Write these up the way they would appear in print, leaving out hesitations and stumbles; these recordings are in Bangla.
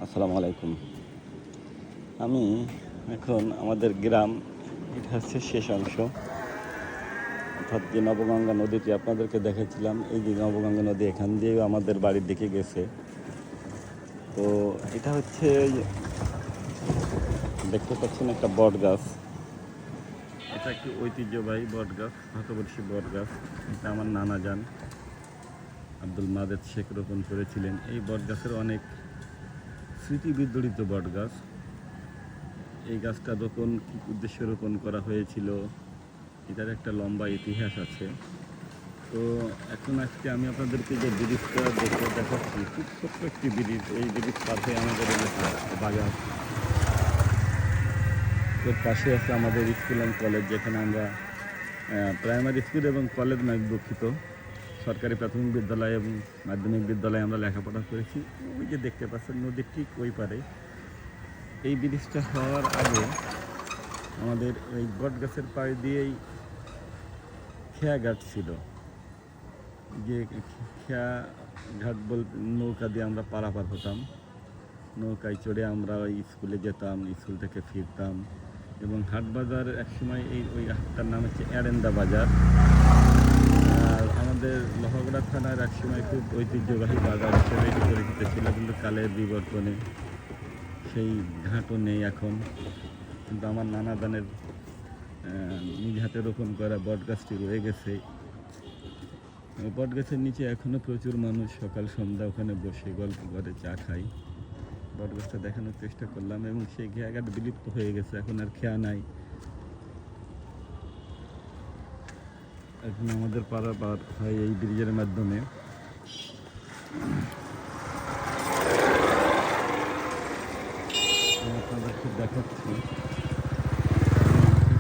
আসসালামু আলাইকুম। আমি এখন আমাদের গ্রাম, এটা হচ্ছে শেষ অংশ, অর্থাৎ যে নবগঙ্গা নদীটি আপনাদেরকে দেখাচ্ছিলাম। এই যে নবগঙ্গা নদী এখান দিয়ে আমাদের বাড়ির দিকে গেছে। তো এটা হচ্ছে, দেখতে পাচ্ছেন, একটা বট গাছ। এটা একটি ঐতিহ্যবাহী বট গাছ, শতবর্ষী বট গাছ। এটা আমার নানা যান আব্দুল মাদেদ শেখ রোপণ করেছিলেন। এই বট গাছের অনেক স্মৃতি বিজড়িত বট গাছ। এই গাছটা রোপণ কী উদ্দেশ্যে রোপণ করা হয়েছিল, এটার একটা লম্বা ইতিহাস আছে। তো এখন আজকে আমি আপনাদেরকে যে ব্রিজটা দেখাচ্ছি, খুব ছোট্ট একটি ব্রিজ। এই ব্রিজ পাশে আমাদের এলাকা বাজার, এর পাশে আছে আমাদের স্কুল অ্যান্ড কলেজ, যেখানে আমরা প্রাইমারি স্কুল এবং কলেজ নয়, দুঃখিত, সরকারি প্রাথমিক বিদ্যালয় এবং মাধ্যমিক বিদ্যালয়ে আমরা লেখাপড়া করেছি। ওই যে দেখতে পাচ্ছেন নদীর ঠিক ওই পারে। এই ব্রিজটা হওয়ার আগে আমাদের এই বট গাছের পাড় দিয়েই খেয়াঘাট ছিল। যে খেয়া ঘাট নৌকা দিয়ে আমরা পারাপার হতাম। নৌকায় চড়ে আমরা ওই স্কুলে যেতাম, স্কুল থেকে ফিরতাম। এবং হাট বাজার একসময় ওই হাটটার নাম হচ্ছে এরেন্দা বাজার। আর আমাদের লোহাগড়া থানার একসময় খুব ঐতিহ্যবাহী বাজার হিসেবে পরিচিত ছিল, কিন্তু কালের বিবর্তনে সেই ঘাটও নেই এখন। কিন্তু আমার নানা দানের নিজ হাতে রোপণ করা বট গাছটি রয়ে গেছে। বট গাছের নিচে এখনও প্রচুর মানুষ সকাল সন্ধ্যা ওখানে বসে গল্প করে, চা খায়। বট গাছটা দেখানোর চেষ্টা করলাম, এবং সেই খেয়াঘাট বিলুপ্ত হয়ে গেছে, এখন আর খেয়া নাই। এখন আমাদের পারাপার হয় এই ব্রিজের মাধ্যমে। আপনাদেরকে দেখাচ্ছি,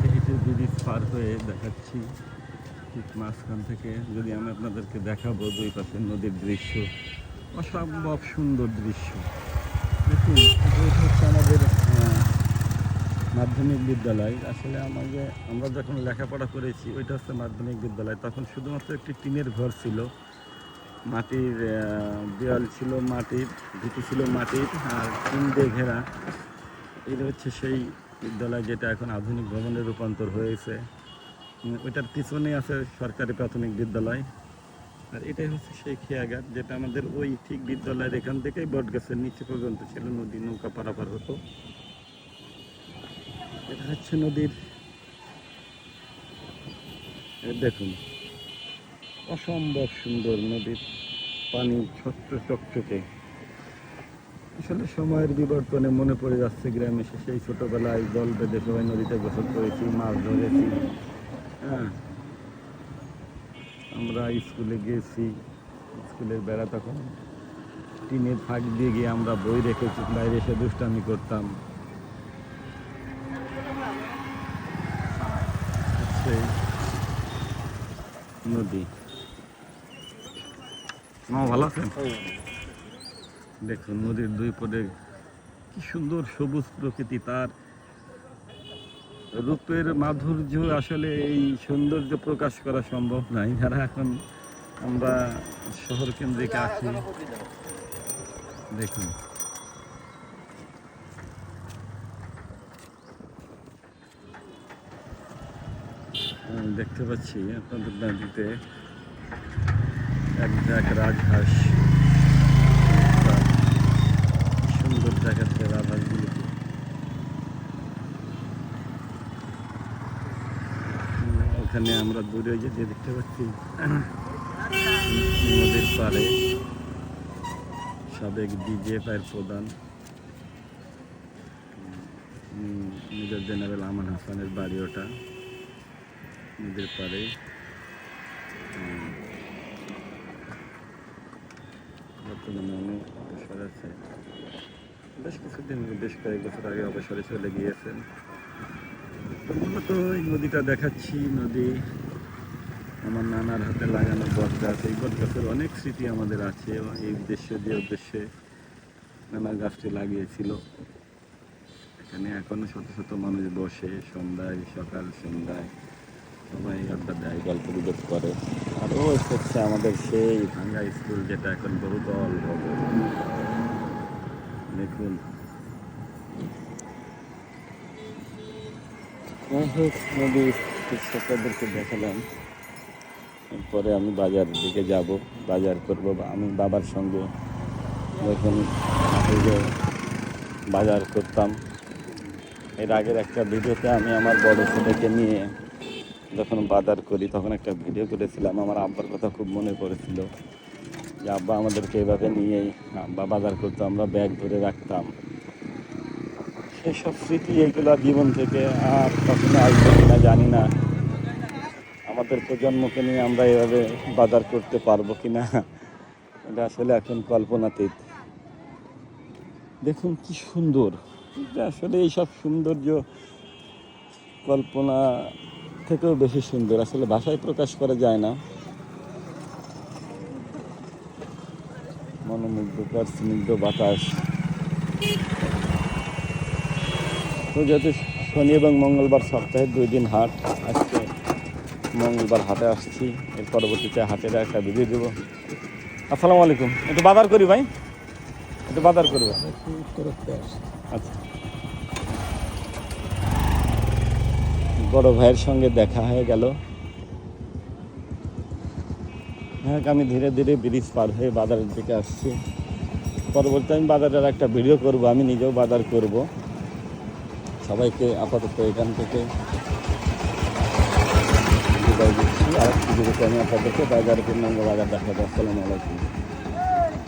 হেঁটে হেঁটে ব্রিজ পার হয়ে দেখাচ্ছি। ঠিক মাঝখান থেকে যদি আমি আপনাদেরকে দেখাবো, দুই পাশের নদীর দৃশ্য, অসম্ভব সুন্দর দৃশ্য। দেখুন, এটা হচ্ছে আমাদের মাধ্যমিক বিদ্যালয়। আসলে আমরা যখন লেখাপড়া করেছি, ওইটা হচ্ছে মাধ্যমিক বিদ্যালয়। তখন শুধুমাত্র একটি টিনের ঘর ছিল, মাটির দেওয়াল ছিল, মাটির ভিটি ছিল মাটির, আর টিন দিয়ে ঘেরা। এটা হচ্ছে সেই বিদ্যালয় যেটা এখন আধুনিক ভবনে রূপান্তর হয়েছে। ওইটার পিছনে আছে সরকারি প্রাথমিক বিদ্যালয়। আর এটাই হচ্ছে সেই খেয়াঘাট, যেটা আমাদের ওই ঠিক বিদ্যালয়ের এখান থেকেই বট গাছের নিচে পর্যন্ত ছিল। নদী নৌকা পারাপার হতো। এটা হচ্ছে নদীর, দেখুন, অসম্ভব সুন্দর নদীর পানি, স্বচ্ছ চকচকে। আসলে সময়ের বিবর্তনে মনে পড়ে যাচ্ছে গ্রামে সেই ছোটোবেলায় জল বেঁধে সবাই নদীতে গোসল করেছি, মাছ ধরেছি। হ্যাঁ, আমরা স্কুলে গিয়েছি, স্কুলের বেড়া তখন টিনের ফাঁক দিয়ে গিয়ে আমরা বই রেখেছি, বাইরে এসে দুষ্টামি করতাম। নদী, ভালো আছেন? দেখুন নদীর দুই পদে কি সুন্দর সবুজ প্রকৃতি, তার রূপের মাধুর্য। আসলে এই সৌন্দর্য প্রকাশ করা সম্ভব নয়, যারা এখন আমরা শহর কেন্দ্রিক আছি। দেখুন, দেখতে পাচ্ছি আপনাদের নদীতে এক ঝাঁক রাজহাঁস। সুন্দর দেখাচ্ছে রাজহাঁসগুলোকে। ওখানে আমরা দূরে যে দেখতে পাচ্ছি নদীর পাড়ে সাবেক ডিজিএফআইয়ের প্রধান মেজর জেনারেল আমান হাসানের বাড়ি, ওটা নদীর পাড়ে। বর্তমানে উনি অবসর আছে, বেশ কয়েক বছর আগে অবসরে চলে গিয়েছেন। মূলত এই নদীটা দেখাচ্ছি, নদী আমার নানার হাতে লাগানো বট গাছ। এই বট গাছের অনেক স্মৃতি আমাদের আছে। এই উদ্দেশ্যে নানা গাছটি লাগিয়েছিল। এখানে এখনো শত শত মানুষ বসে, সন্ধ্যায়, সকাল সন্ধ্যায় সবাই আড্ডা দেয়, গল্প গুজব করে। আর ওই হচ্ছে আমাদের সেই ভাঙ্গা স্কুল, যেটা এখন বহুতল ভবন। দেখুন নদীর কৃষকদেরকে দেখালাম। এরপরে আমি বাজারের দিকে যাব, বাজার করব। আমি বাবার সঙ্গে যখন বাজার করতাম, এর আগের একটা ভিডিওতে আমি আমার বড় ছেলেকে নিয়ে যখন বাজার করি তখন একটা ভিডিও করেছিলাম। আমার আব্বার কথা খুব মনে পড়েছিল যে আব্বা আমাদেরকে এভাবে নিয়েই আব্বা বাজার করতো, আমরা ব্যাগ ধরে রাখতাম। সেসব স্মৃতি এগুলো জীবন থেকে আর কখনো আসবে কিনা জানি না। আমাদের প্রজন্মকে নিয়ে আমরা এভাবে বাজার করতে পারবো কিনা এটা আসলে এখন কল্পনাতীত। দেখুন কি সুন্দর, এটা আসলে এইসব সৌন্দর্য কল্পনা থেকেও বেশি সুন্দর, আসলে ভাষায় প্রকাশ করা যায় না। মনোমুগ্ধকর স্নিগ্ধ বাতাস। তো যেহেতু শনি এবং মঙ্গলবার সপ্তাহে 2 দিন হাট, আজকে মঙ্গলবার হাটে আসছি, এর পরবর্তীতে হাটের একটা ভিডিও দেবো। আসসালামু আলাইকুম, একটু বাজার করি ভাই, একটু বাজার করবো। আচ্ছা, বড় ভাইয়ের সঙ্গে দেখা হয়ে গেল। হ্যাঁ, আমি ধীরে ধীরে ব্রিজ পার হয়ে বাজারের দিকে আসছি। পরবর্তী আমি বাজারের একটা ভিডিও করব, আমি নিজেও বাজার করব। সবাইকে আপাতত এখান থেকে বিদায় দিচ্ছি। আর একটি ভিডিওতে আমি আপনাদেরকে বাজার পূর্ণাঙ্গ বাজার দেখাবো। আসসালামু আলাইকুম।